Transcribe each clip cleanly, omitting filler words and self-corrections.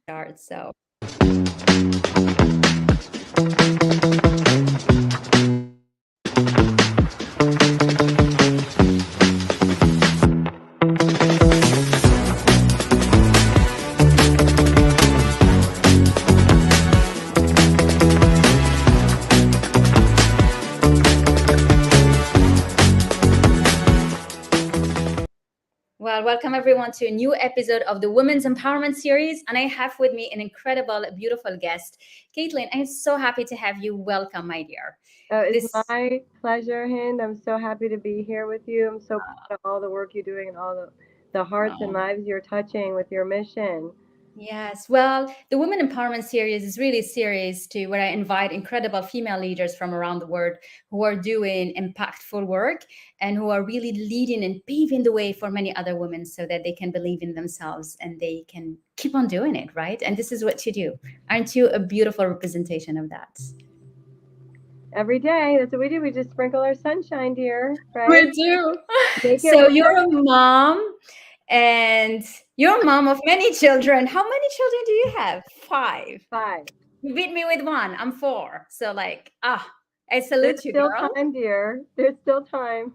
start. So. Well, welcome everyone to a new episode of the Women's Empowerment Series. And I have with me an incredible, beautiful guest, Caitlin. I'm so happy to have you. Welcome, my dear. It's my pleasure, Hynd. I'm so happy to be here with you. I'm so proud of all the work you're doing and all the hearts and lives you're touching with your mission. Yes. Well, the Women Empowerment Series is really a series where I invite incredible female leaders from around the world who are doing impactful work and who are really leading and paving the way for many other women so that they can believe in themselves and they can keep on doing it, right? And this is what you do. Aren't you a beautiful representation of that? Every day, that's what we do. We just sprinkle our sunshine, dear. Right? We do. So you're a mom. And you're a mom of many children. How many children do you have? 5. 5. You beat me with 1. I'm 4. So I salute you, girl. There's still time, dear. There's still time.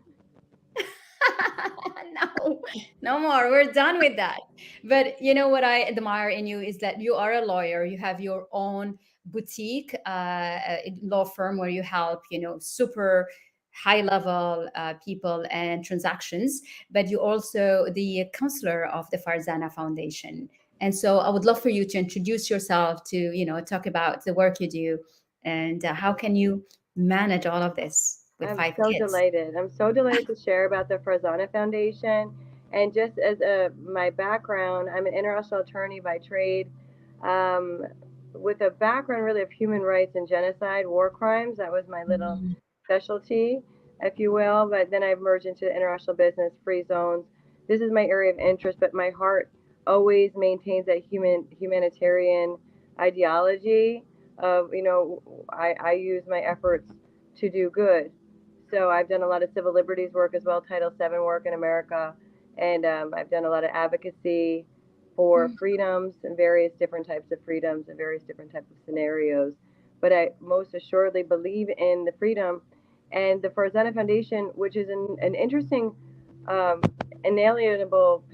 No more. We're done with that. But you know what I admire in you is that you are a lawyer. You have your own boutique law firm where you help, super high level people and transactions, but you also the counselor of the Farzana Foundation. And so I would love for you to introduce yourself to, talk about the work you do and how can you manage all of this with 5 kids. I'm so delighted to share about the Farzana Foundation. And just as my background, I'm an international attorney by trade, with a background really of human rights and genocide, war crimes. That was my little specialty, if you will. But then I've merged into international business, free zones. This is my area of interest, but my heart always maintains that humanitarian ideology of, I use my efforts to do good. So I've done a lot of civil liberties work as well, Title VII work in America, and I've done a lot of advocacy for freedoms and various different types of freedoms and various different types of scenarios. But I most assuredly believe in the freedom. And the Farzana Foundation, which is an interesting, inalienable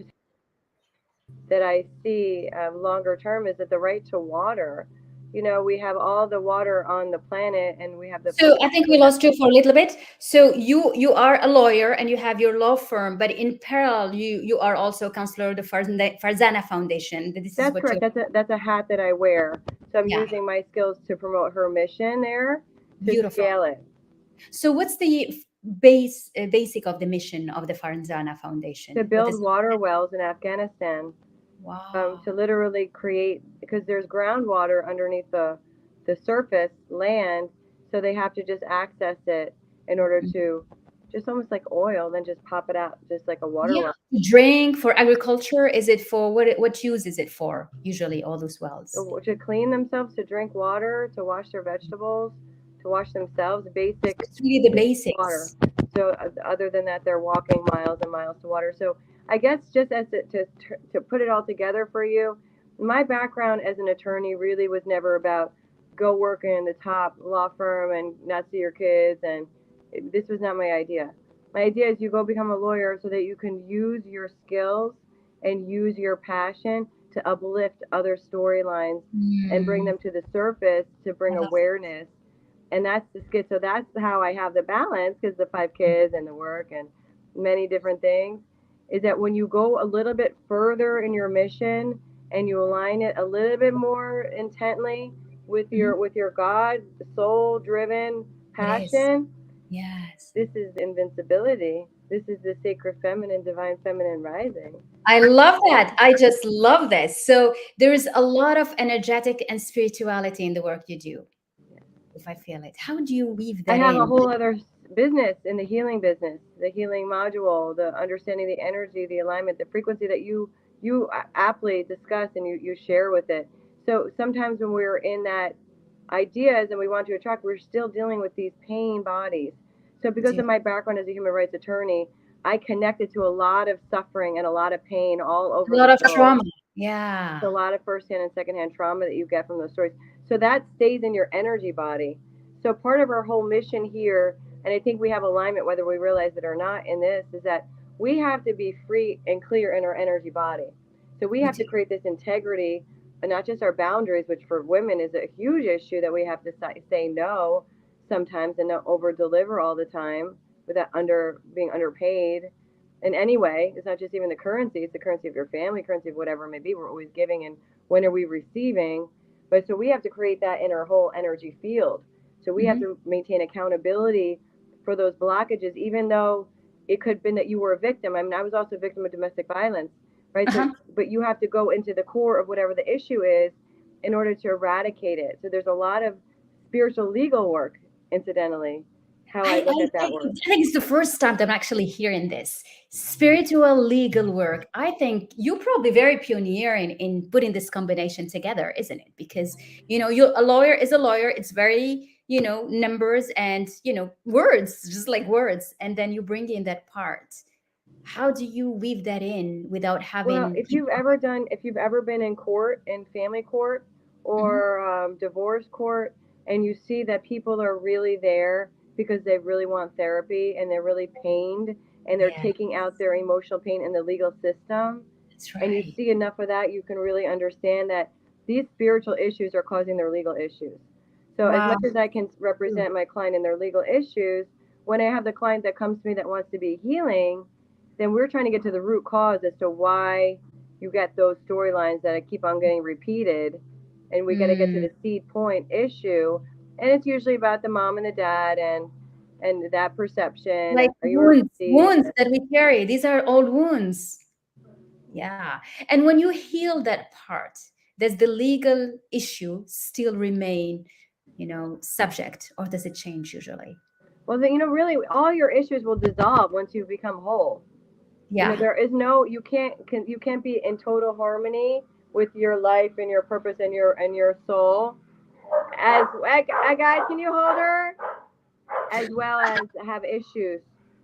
that I see longer term, is that the right to water. We have all the water on the planet, and we have the. So I think we lost you for a little bit. So you are a lawyer and you have your law firm, but in parallel, you are also a counselor of the Farzana Foundation. That's correct. That's a hat that I wear. So I'm using my skills to promote her mission there to scale it. So what's the basic of the mission of the Farzana Foundation? To build water wells in Afghanistan. Wow. To literally create, because there's groundwater underneath the surface land, so they have to just access it in order to, just almost like oil, then just pop it out, just like a water well. Drink, for agriculture? Is it for what use is it for usually, all those wells? To clean themselves, to drink water, to wash their vegetables, to wash themselves, basic. It's really the basics. Water. So other than that, they're walking miles and miles to water. So I guess just as to put it all together for you, my background as an attorney really was never about go work in the top law firm and not see your kids. And this was not my idea. My idea is you go become a lawyer so that you can use your skills and use your passion to uplift other storylines and bring them to the surface to bring awareness. And that's the skit. So that's how I have the balance, because the 5 kids and the work and many different things, is that when you go a little bit further in your mission and you align it a little bit more intently with your God, soul driven passion. Yes. This is invincibility. This is the sacred feminine, divine feminine rising. I love that. I just love this. So there is a lot of energetic and spirituality in the work you do. If I feel it, how do you weave that in? I have a whole other business in the healing business, the healing module, the understanding the energy, the alignment, the frequency that you aptly discuss and you share with it. So sometimes when we're in that ideas and we want to attract, we're still dealing with these pain bodies. So because of my background as a human rights attorney, I connected to a lot of suffering and a lot of pain all over. A lot of trauma. Yeah. It's a lot of firsthand and secondhand trauma that you get from those stories. So that stays in your energy body. So part of our whole mission here, and I think we have alignment whether we realize it or not in this, is that we have to be free and clear in our energy body. So we have to create this integrity, and not just our boundaries, which for women is a huge issue, that we have to say no sometimes and not over deliver all the time without being underpaid in any way. It's not just even the currency, it's the currency of your family, currency of whatever it may be. We're always giving, and when are we receiving? But so we have to create that in our whole energy field. So we have to maintain accountability for those blockages, even though it could have been that you were a victim. I mean, I was also a victim of domestic violence, right? So, but you have to go into the core of whatever the issue is in order to eradicate it. So there's a lot of spiritual legal work, incidentally, how I look at that work. I think it's the first time that I'm actually hearing this spiritual legal work. I think you're probably very pioneer in putting this combination together, isn't it? Because a lawyer is a lawyer. It's very numbers and words, just like words, and then you bring in that part. How do you weave that in without having? Well, if you've ever been in court, in family court or divorce court, and you see that people are really there because they really want therapy and they're really pained and they're taking out their emotional pain in the legal system, That's right. and you see enough of that, you can really understand that these spiritual issues are causing their legal issues. So as much as I can represent my client in their legal issues, when I have the client that comes to me that wants to be healing, then we're trying to get to the root cause as to why you get those storylines that keep on getting repeated. And we got to get to the seed point issue. And it's usually about the mom and the dad and that perception. Like wounds that we carry. These are old wounds. Yeah. And when you heal that part, does the legal issue still remain, subject, or does it change usually? Well, really all your issues will dissolve once you become whole. Yeah. There is you can't be in total harmony with your life and your purpose and your soul. As guys, can you hold her? As well as have issues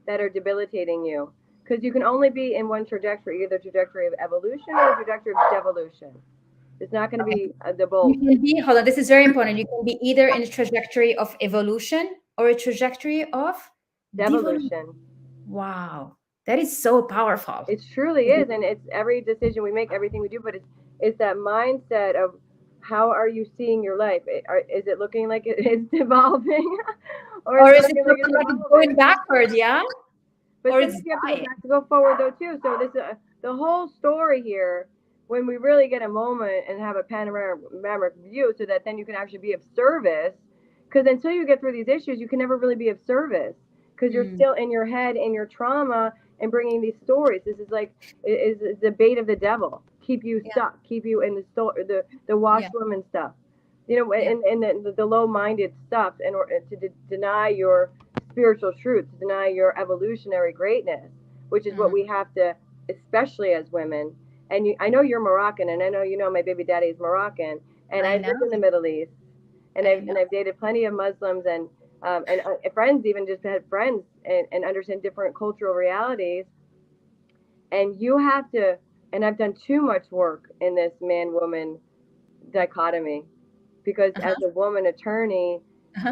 that are debilitating you, because you can only be in one trajectory, either trajectory of evolution or trajectory of devolution. It's not going to be the both. You can be, hold on, this is very important. You can be either in a trajectory of evolution or a trajectory of devolution. Wow, that is so powerful. It truly is, and it's every decision we make, everything we do, but it's that mindset of how are you seeing your life? Is it looking like it's evolving, or is it looking like it's going backward? Yeah, but or sometimes you have to go forward though too. So this the whole story here. When we really get a moment and have a panoramic view, so that then you can actually be of service. Because until you get through these issues, you can never really be of service, because you're still in your head, in your trauma, and bringing these stories. This is like is the bait of the devil. Keep you stuck, keep you in the washroom stuff, and the low-minded stuff, in order to deny your spiritual truth, to deny your evolutionary greatness, which is what we have to, especially as women. And I know you're Moroccan, and I know my baby daddy is Moroccan, and I've lived in the Middle East, and I've dated plenty of Muslims and friends, even just had friends and understand different cultural realities. And you have to, and I've done too much work in this man-woman dichotomy, because as a woman attorney,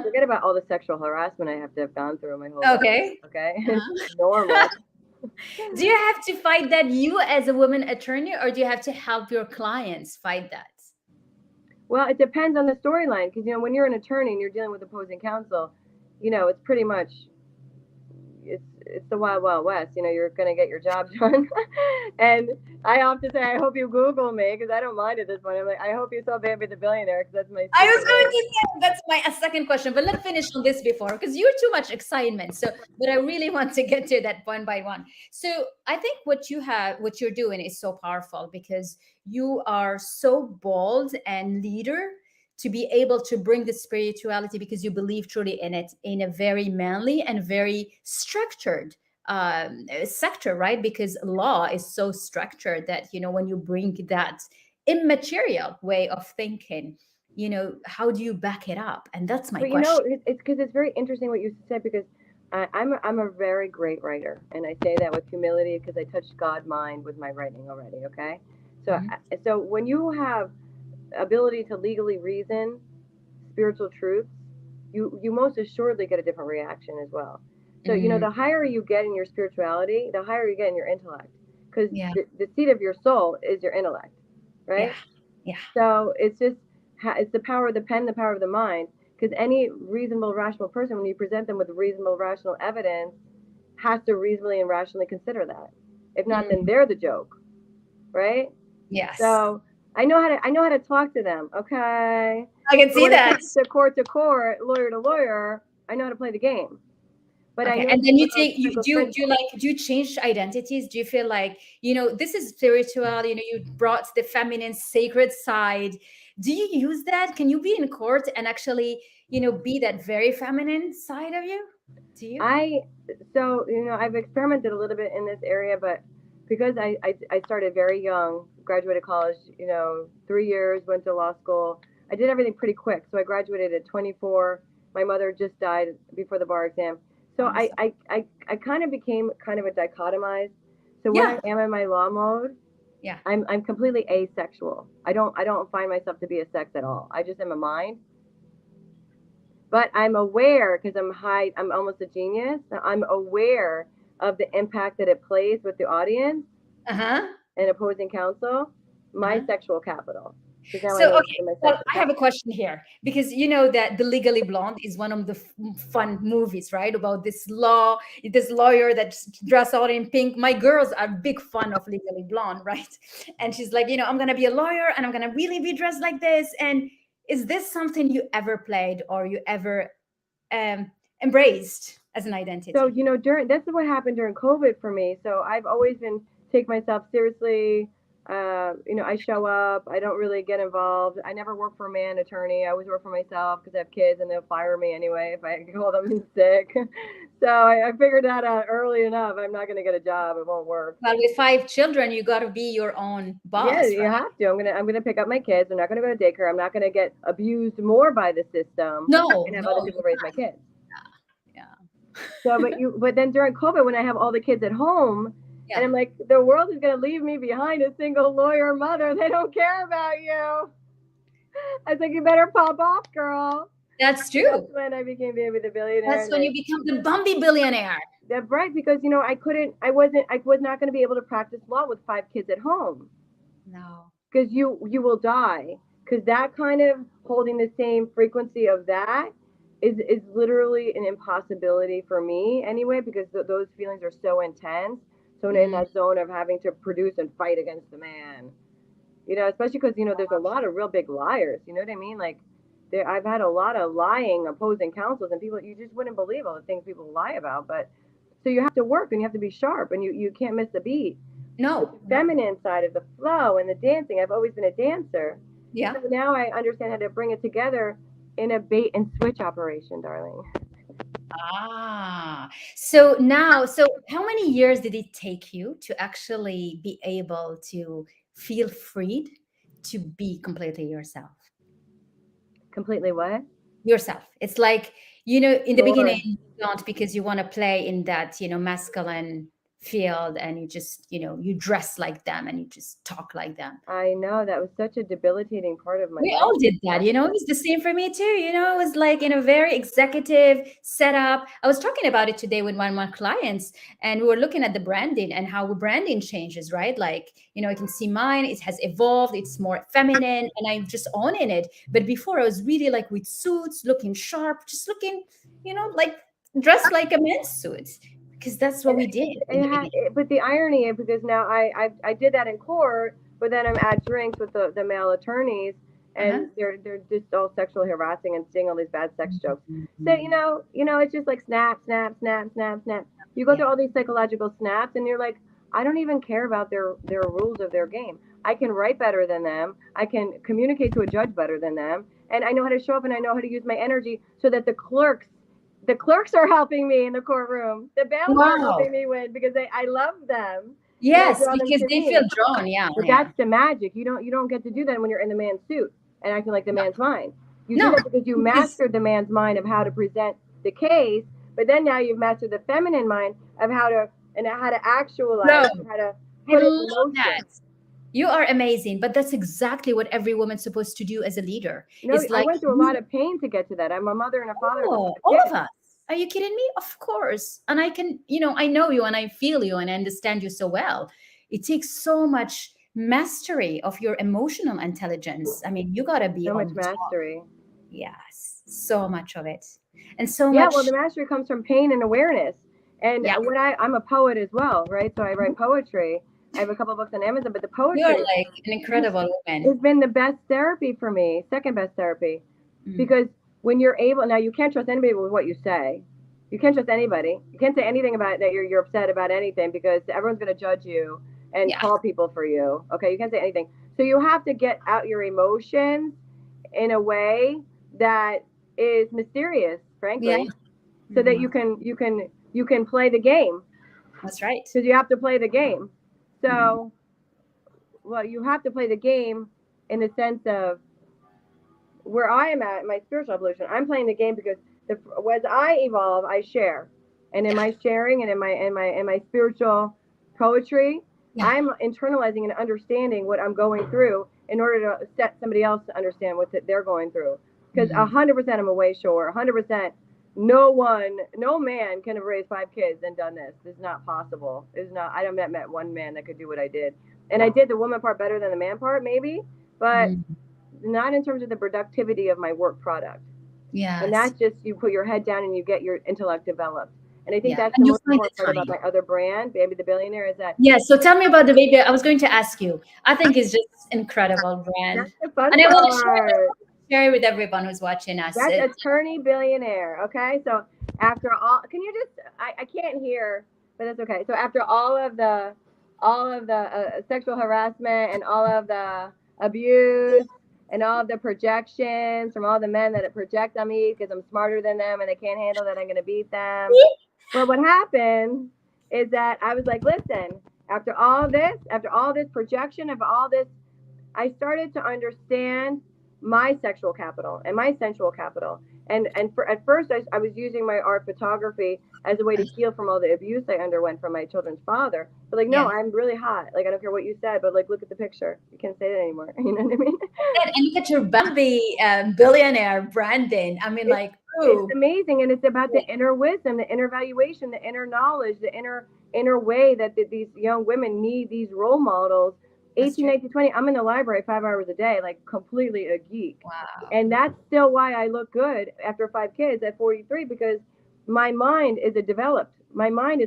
forget about all the sexual harassment I have to have gone through my whole life. Okay, it's normal. Do you have to fight that, you as a woman attorney, or do you have to help your clients fight that? Well, it depends on the storyline, because when you're an attorney and you're dealing with opposing counsel, it's pretty much it's the wild west. You're going to get your job done. And I often say, I hope you Google me, because I don't mind at this point. I'm like, I hope you saw Bambi the Billionaire, because that's my I was going to say, that's my second question, but let's finish on this before, because you're too much excitement. So, but I really want to get to that one by one. So I think what you're doing is so powerful, because you are so bold and leader to be able to bring the spirituality, because you believe truly in it, in a very manly and very structured sector, right? Because law is so structured that, when you bring that immaterial way of thinking, how do you back it up? And that's my question. It's because it's very interesting what you said, because I'm a very great writer, and I say that with humility, because I touched God's mind with my writing already. Okay, So, so when you have ability to legally reason spiritual truths, you most assuredly get a different reaction as well. So, you know, the higher you get in your spirituality, the higher you get in your intellect, because the seat of your soul is your intellect, right? Yeah. So it's just, it's the power of the pen, the power of the mind, because any reasonable, rational person, when you present them with reasonable, rational evidence, has to reasonably and rationally consider that. If not, then they're the joke, right? Yes. So I know how to talk to them. Okay. I can see that. To court, lawyer to lawyer, I know how to play the game. But okay. And then do you change identities? Do you feel like, you know, this is spiritual, you know, you brought the feminine sacred side. Do you use that? Can you be in court and actually, you know, be that very feminine side of you? Do you? So, you know, I've experimented a little bit in this area, but because I started very young, graduated college, you know, 3 years, went to law school. I did everything pretty quick. So I graduated at 24. My mother just died before the bar exam. So I kind of became kind of a dichotomized. So when I am in my law mode, I'm completely asexual. I don't find myself to be a sex at all. I just am a mind. But I'm aware, because I'm almost a genius. I'm aware of the impact that it plays with the audience and opposing counsel, my sexual capital. So, okay, well, I have a question here, because you know that The Legally Blonde is one of the fun movies, right? About this lawyer that dressed all in pink. My girls are big fan of Legally Blonde, right? And she's like, you know, I'm going to be a lawyer and I'm going to really be dressed like this. And is this something you ever played or you ever embraced as an identity? So, you know, this is what happened during COVID for me. So I've always been take myself seriously. You know, I show up. I don't really get involved. I never work for a man attorney. I always work for myself because I have kids and they'll fire me anyway if I call them sick. So I figured that out early enough. I'm not going to get a job. It won't work. Well, with 5 children, you got to be your own boss. Yeah, you have to. I'm gonna pick up my kids. I'm not going to go to daycare. I'm not going to get abused more by the system. No, and have other people raise my kids. Yeah. So, but then during COVID, when I have all the kids at home. Yeah. And I'm like, the world is going to leave me behind, a single lawyer mother. They don't care about you. I was like, you better pop off, girl. That's true. That's when I became Baby the Billionaire. That's when you become the Bumby billionaire. That's right, because, you know, I was not going to be able to practice law with 5 kids at home. No. Because you will die. Because that kind of holding the same frequency of that is literally an impossibility for me anyway, because those feelings are so intense. So in that zone of having to produce and fight against the man, you know, especially because, you know, there's a lot of real big liars, you know what I mean? Like I've had a lot of lying opposing counsels and people, you just wouldn't believe all the things people lie about. But so you have to work and you have to be sharp and you can't miss a beat. No. The feminine side of the flow and the dancing. I've always been a dancer. Yeah. So now I understand how to bring it together in a bait and switch operation, darling. So how many years did it take you to actually be able to feel freed to be completely yourself? Completely what? Yourself. It's like, you know, in the beginning, you don't, because you want to play in that, you know, masculine field and you just, you know, you dress like them and you just talk like them. I know, that was such a debilitating part of my life. We all did that, you know. It was the same for me too, you know. It was like in a very executive setup. I was talking about it today with one of my clients and we were looking at the branding and how branding changes, right? Like, you know, I can see mine, it has evolved, it's more feminine and I'm just owning it. But before I was really like with suits, looking sharp, just looking, you know, like dressed like a men's suit. Because that's what we did. But the irony is, because now I did that in court, but then I'm at drinks with the male attorneys, and they're just all sexual harassing and saying all these bad sex jokes. So you know, it's just like snap, snap, snap, snap, snap. You go through all these psychological snaps, and you're like, I don't even care about their rules of their game. I can write better than them. I can communicate to a judge better than them, and I know how to show up, and I know how to use my energy so that the clerks are helping me in the courtroom. The bailiffs are helping me win because I love them. Yes, because they feel drawn. Yeah, but that's the magic. You don't get to do that when you're in the man's suit and acting like the man's mind. You do that because you mastered the man's mind of how to present the case, but then now you've mastered the feminine mind of how to actualize, how to put it in motion. You are amazing, but that's exactly what every woman's supposed to do as a leader. No, It's I like, went through a lot of pain to get to that. I'm a mother and a father. oh, all of us. Are you kidding me? Of course. And I can, I know you and I feel you and I understand you so well. It takes so much mastery of your emotional intelligence. I mean, you got to be So much on top. mastery. Yes, so much of it. And so Yeah, much. well, the mastery comes from pain and awareness. And Yeah. when I'm a poet as well, right? So I write poetry. I have a couple of books on Amazon, but the You're poetry like an incredible woman. has been the best therapy for me, second best therapy. Mm. Because when you're able, now you can't trust anybody with what you say. You can't trust anybody. You can't say anything about that you're upset about anything because everyone's going to judge you and Yeah. call people for you. Okay, you can't say anything. So you have to get out your emotions in a way that is mysterious, frankly, Yeah. so that Mhm. you can play the game, That's right. because you have to play the game. Mhm. So, well, you have to play the game in the sense of where I am at my spiritual evolution. I'm playing the game because as I evolve, I share, and in Yeah. my sharing and in my spiritual poetry, Yeah. I'm internalizing and understanding what I'm going through in order to set somebody else to understand what they're going through. Because Mhm. 100% I'm away shore. 100%, no man can have raised 5 kids and done this. This is not possible. It's not. I haven't met one man that could do what I did, and I did the woman part better than the man part, maybe, but Mhm. not in terms of the productivity of my work product. And Yes. that's just, you put your head down and you get your intellect developed. And I think Yeah. that's the And you most find the important part about time. my other brand, Baby the Billionaire, is that Yeah. So tell me about the baby. I was going to ask you. I think it's just incredible brand. that's the fun And I want to part. share it with everyone who's watching us. That's attorney billionaire. Okay. So after all, can you just, I can't hear, but that's okay. So after all of the sexual harassment and all of the abuse and all of the projections from all the men that project on me because I'm smarter than them and they can't handle that I'm going to beat them. Well, what happened is that I was like, listen, after all this projection of all this, I started to understand my sexual capital and my sensual capital. At first, I was using my art photography as a way to heal from all the abuse I underwent from my children's father. But like, no, Yeah. I'm really hot. Like, I don't care what you said, but like, look at the picture. You can't say that anymore. You know what I mean? And look at your billionaire branding. I mean, It's like, it's ooh. amazing, and it's about Yeah. the inner wisdom, the inner valuation, the inner knowledge, the inner way that these young women need these role models. That's 18, true. 19, 20. I'm in the library 5 hours a day, like completely a geek, Wow. and that's still why I look good after 5 kids at 43, because my mind is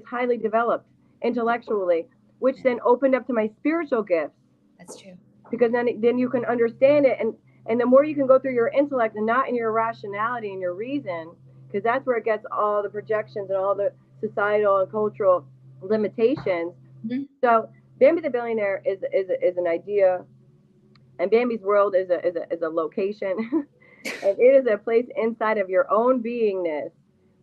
highly developed intellectually, which then opened up to my spiritual gifts, That's true. because then you can understand it, and the more you can go through your intellect and not in your rationality and your reason, because that's where it gets all the projections and all the societal and cultural limitations. Mhm. So Bambi the Billionaire is an idea, and Bambi's World is a location, and it is a place inside of your own beingness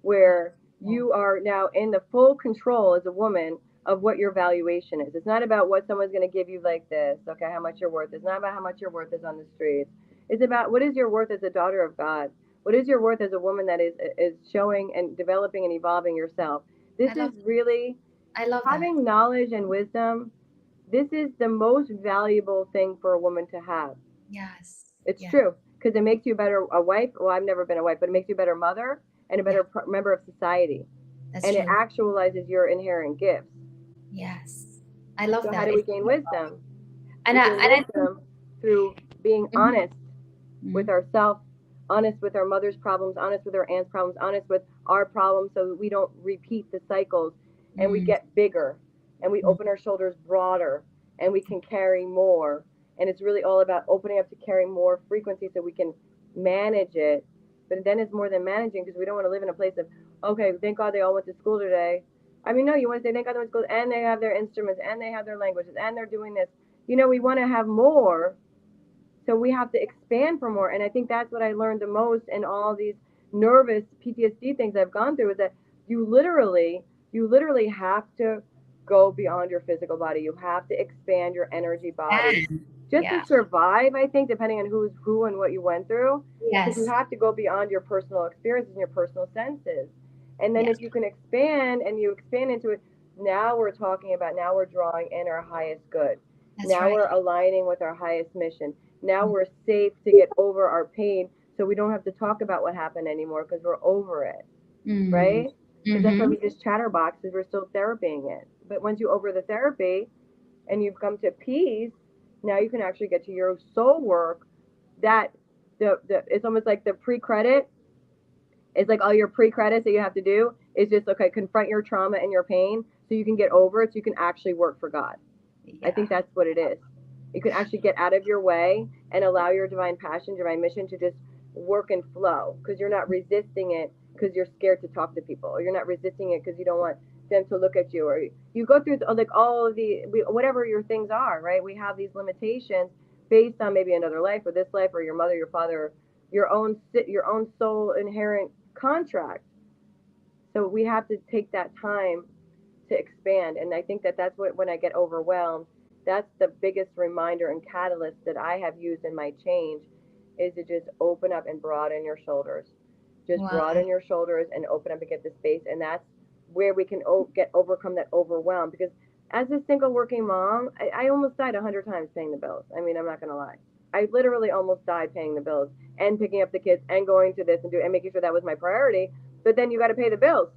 where you are now in the full control as a woman of what your valuation is. It's not about what someone's going to give you like this, okay, how much you're worth. It's not about how much your worth is on the streets. It's about what is your worth as a daughter of God. What is your worth as a woman that is showing and developing and evolving yourself. This I is love really I love that. having knowledge and wisdom. This is the most valuable thing for a woman to have. Yes. It's Yeah. true, because it makes you a wife. Well, I've never been a wife, but it makes you a better mother and a Yeah. better member of society, That's and it true. actualizes your inherent gifts. Yes. I love So how that. do we It's gain beautiful. wisdom? And We I gain and I think wisdom through being Mhm. honest with Mhm. ourselves, honest with our mother's problems, honest with our aunt's problems, honest with our problems, so that we don't repeat the cycles, and we Mm. get bigger, and we Mm. open our shoulders broader, and we can carry more. And it's really all about opening up to carry more frequency so we can manage it. But then it's more than managing, because we don't want to live in a place of, okay, thank God they all went to school today. I mean, no, you want to say thank God they went to school and they have their instruments and they have their languages and they're doing this. We want to have more, so we have to expand for more. And I think that's what I learned the most in all these nervous PTSD things I've gone through, is that you literally have to go beyond your physical body. You have to expand your energy body And just to yeah. survive, I think, depending on who's who and what you went through, because you Yes. have to go beyond your personal experiences and your personal senses. And then Yes. if you can expand and you expand into it, now we're talking about, now we're drawing in our highest good. Now we're aligning with our highest mission. Now we're safe to get over our pain, so we don't have to talk about what happened anymore because we're over it, right? Because that's why we just chatterboxes. We're still therapying it. But once you over the therapy and you've come to peace, now you can actually get to your soul work. That it's almost like the pre-credit. It's like all your pre-credits that you have to do is just, okay, confront your trauma and your pain so you can get over it, so you can actually work for God. I think that's what it is. You can actually get out of your way and allow your divine passion, divine mission to just work and flow, because you're not resisting it because you're scared to talk to people, or you're not resisting it because you don't want them to look at you, or you go through like all of the whatever your things are, right? We have these limitations based on maybe another life or this life or your mother, your father, your own soul inherent contract. So we have to take that time to expand. And I think that that's what, when I get overwhelmed, that's the biggest reminder and catalyst that I have used in my change, is to just open up and broaden your shoulders. Just broaden your shoulders and open up and get the space. And that's where we can overcome that overwhelm. Because as a single working mom, I almost died 100 times paying the bills. I mean, I'm not going to lie. I literally almost died paying the bills and picking up the kids and going to this and making sure that was my priority. But then you got to pay the bills.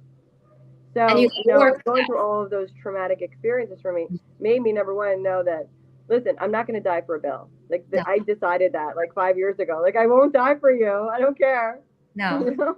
So, going through all of those traumatic experiences for me made me, number one, know that, listen, I'm not going to die for a bill. Like, I decided that like 5 years ago. Like, I won't die for you. I don't care. No. You know?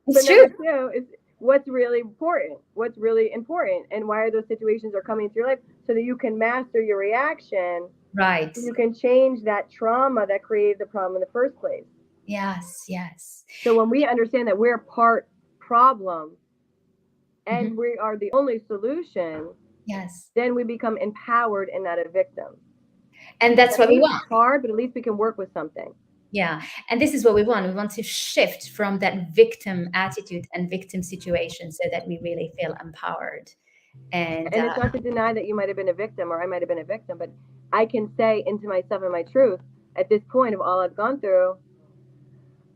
It's but true. Number two is what's really important. What's really important, and why are those situations are coming into your life, so that you can master your reaction. Right. So you can change that trauma that created the problem in the first place. Yes, yes. So when we understand that we're part problem and we are the only solution, yes, then we become empowered and not a victim. And that's what we want. It's hard, but at least we can work with something. Yeah. And this is what we want. We want to shift from that victim attitude and victim situation so that we really feel empowered. And it's not to deny that you might have been a victim, or I might have been a victim, but I can say into myself and my truth at this point of all I've gone through,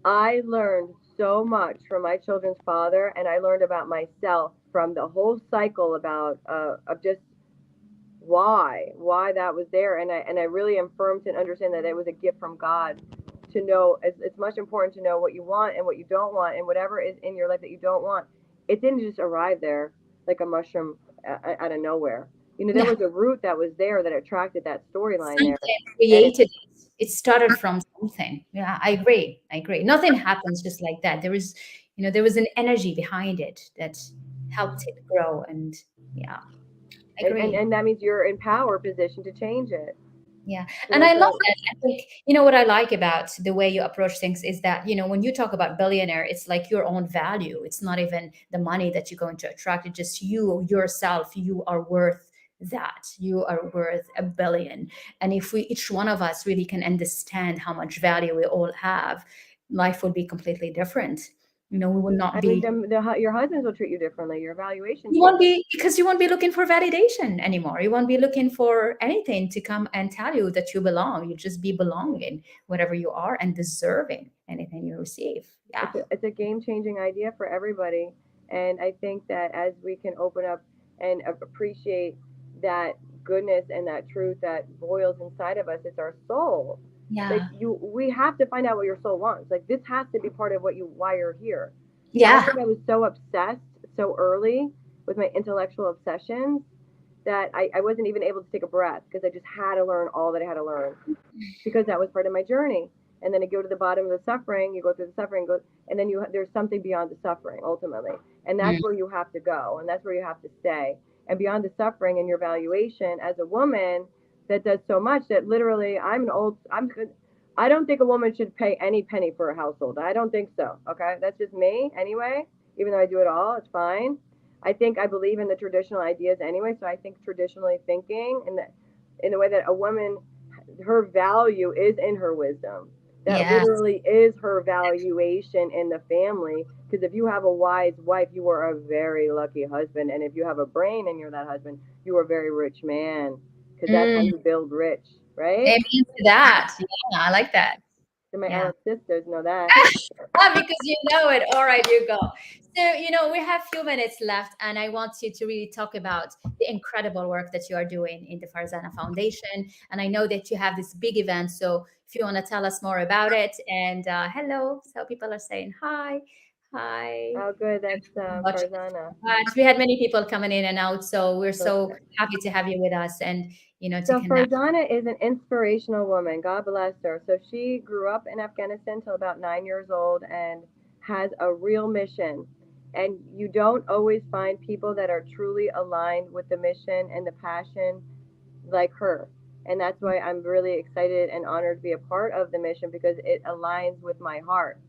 I learned so much from my children's father, and I learned about myself from the whole cycle about of just why that was there, and I really am firm to understand that it was a gift from God to know. It's much important to know what you want and what you don't want, and whatever is in your life that you don't want, it didn't just arrive there like a mushroom out of nowhere. There was a root that was there that attracted that storyline there. Created it started from something. Yeah, I agree. Nothing happens just like that. There was an energy behind it that helped it grow, and I agree. And that means you're in power position to change it. Yeah. And I love that. I think, what I like about the way you approach things is that, when you talk about billionaire, it's like your own value. It's not even the money that you're going to attract. It's just yourself. You are worth that. You are worth $1 billion. And if each one of us really can understand how much value we all have, life would be completely different. We will not be. Your husbands will treat you differently. Your evaluation. You won't be, because you won't be looking for validation anymore. You won't be looking for anything to come and tell you that you belong. You just be belonging, whatever you are, and deserving anything you receive. Yeah, it's a game-changing idea for everybody, and I think that as we can open up and appreciate that goodness and that truth that boils inside of us, it's our soul. Yeah. Like we have to find out what your soul wants. Like, this has to be part of why you're here. Yeah. I think I was so obsessed so early with my intellectual obsessions that I wasn't even able to take a breath, because I just had to learn all that I had to learn, because that was part of my journey. And then you go to the bottom of the suffering, you go through the suffering, and then there's something beyond the suffering ultimately. And that's where you have to go, and that's where you have to stay. And beyond the suffering and your valuation as a woman that does so much, that literally I don't think a woman should pay any penny for a household. I don't think so. Okay. That's just me anyway. Even though I do it all, it's fine. I believe in the traditional ideas anyway. So I think traditionally thinking in the way that a woman, her value is in her wisdom. That literally is her valuation in the family. Because if you have a wise wife, you are a very lucky husband. And if you have a brain and you're that husband, you are a very rich man. Because that's how you build rich, right? Amen to that. Yeah, I like that. So my Yeah. Arab sisters know that. Because you know it. All right, you go. So, we have few minutes left, and I want you to really talk about the incredible work that you are doing in the Farzana Foundation. And I know that you have this big event. So if you want to tell us more about it, and hello. So people are saying hi. Hi. Oh, good. That's Much. Farzana. But we had many people coming in and out. So we're so happy to have you with us and, to So connect. Farzana is an inspirational woman. God bless her. So she grew up in Afghanistan till about 9 years old and has a real mission. And you don't always find people that are truly aligned with the mission and the passion like her. And that's why I'm really excited and honored to be a part of the mission, because it aligns with my heart.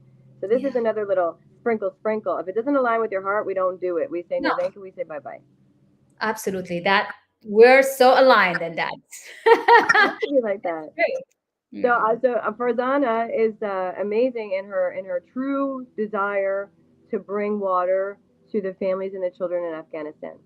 So this is another little sprinkle. If it doesn't align with your heart, we don't do it. We say no thank you, we say bye-bye. Absolutely. That we're so aligned in that. It has to be like that. Yeah. So Farzana is amazing in her true desire to bring water to the families and the children in Afghanistan.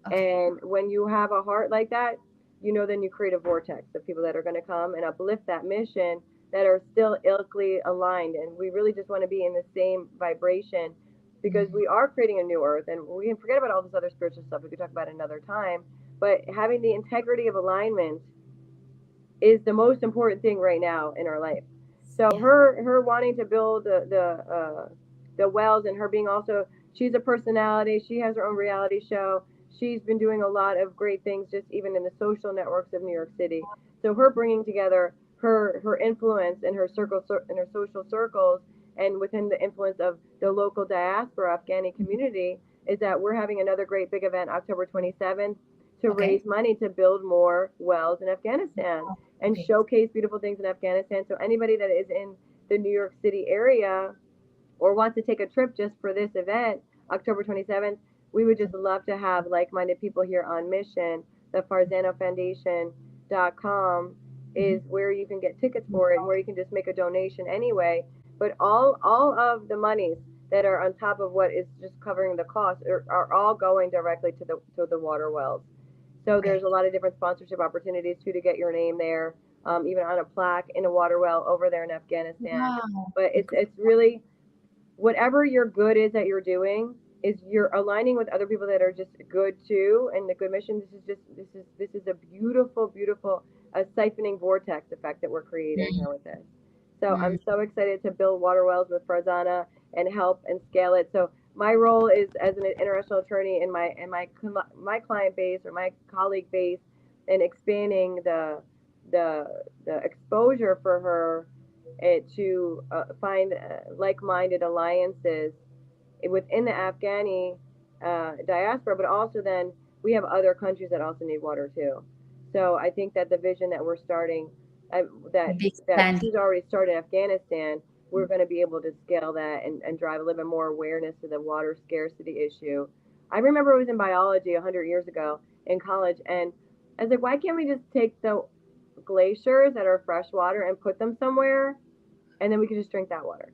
Okay. And when you have a heart like that, then you create a vortex of people that are going to come and uplift that mission, that are still ilkely aligned. And we really just want to be in the same vibration, because we are creating a new earth. And we can forget about all this other spiritual stuff. We could talk about it another time. But having the integrity of alignment is the most important thing right now in our life. So her wanting to build the wells, and her being also, she's a personality. She has her own reality show. She's been doing a lot of great things, just even in the social networks of New York City. So her bringing together her influence in her circle, in her social circles, and within the influence of the local diaspora Afghani community, is that we're having another great big event October 27th to raise money to build more wells in Afghanistan and showcase beautiful things in Afghanistan. So anybody that is in the New York City area or wants to take a trip just for this event, October 27th, we would just love to have like-minded people here on mission. The FarzanaFoundation.com is where you can get tickets for it, and where you can just make a donation anyway. But all of the monies that are on top of what is just covering the cost are all going directly to the water wells. So there's a lot of different sponsorship opportunities too, to get your name there, even on a plaque in a water well over there in Afghanistan. Wow. But it's really, whatever your good is that you're doing, is you're aligning with other people that are just good too, and the good mission. This is a beautiful siphoning vortex effect that we're creating here with this. So I'm so excited to build water wells with Farzana and help and scale it. So my role is as an international attorney in my client base, or my colleague base, and expanding the exposure for her to find like-minded alliances within the Afghani diaspora, but also then we have other countries that also need water too. So I think that the vision that we're starting, that she's already started in Afghanistan, we're going to be able to scale that and drive a little bit more awareness to the water scarcity issue. I remember it was in biology 100 years ago in college, and I was like, why can't we just take the glaciers that are freshwater and put them somewhere, and then we could just drink that water?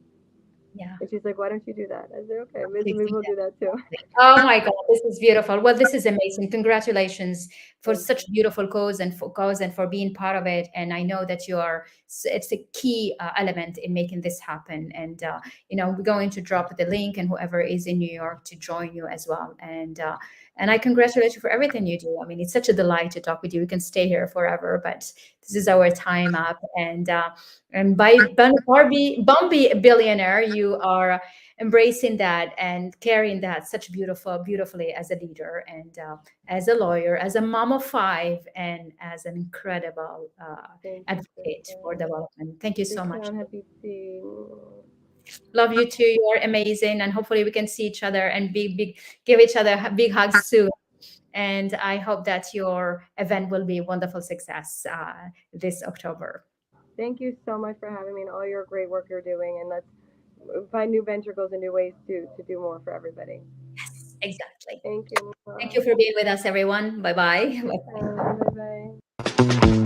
Yeah. And she's like, why don't you do that? I said, okay, maybe we'll do that too. Oh my God, this is beautiful. Well, this is amazing. Congratulations for such beautiful cause and for being part of it. And I know that it's a key element in making this happen. And, we're going to drop the link, and whoever is in New York to join you as well. And I congratulate you for everything you do. I mean, it's such a delight to talk with you. We can stay here forever, but this is our time up. And by Bumpy Billionaire, you are embracing that and carrying that such beautifully as a leader, and as a lawyer, as a mom of 5, and as an incredible advocate for development. Thank you so much. Love you too. You're amazing, and hopefully we can see each other and give each other big hugs soon. And I hope that your event will be a wonderful success this October. Thank you so much for having me, and all your great work you're doing. And let's find new venture goals and new ways to do more for everybody. Yes, exactly. Thank you. Thank you for being with us, everyone. Bye-bye. Bye-bye.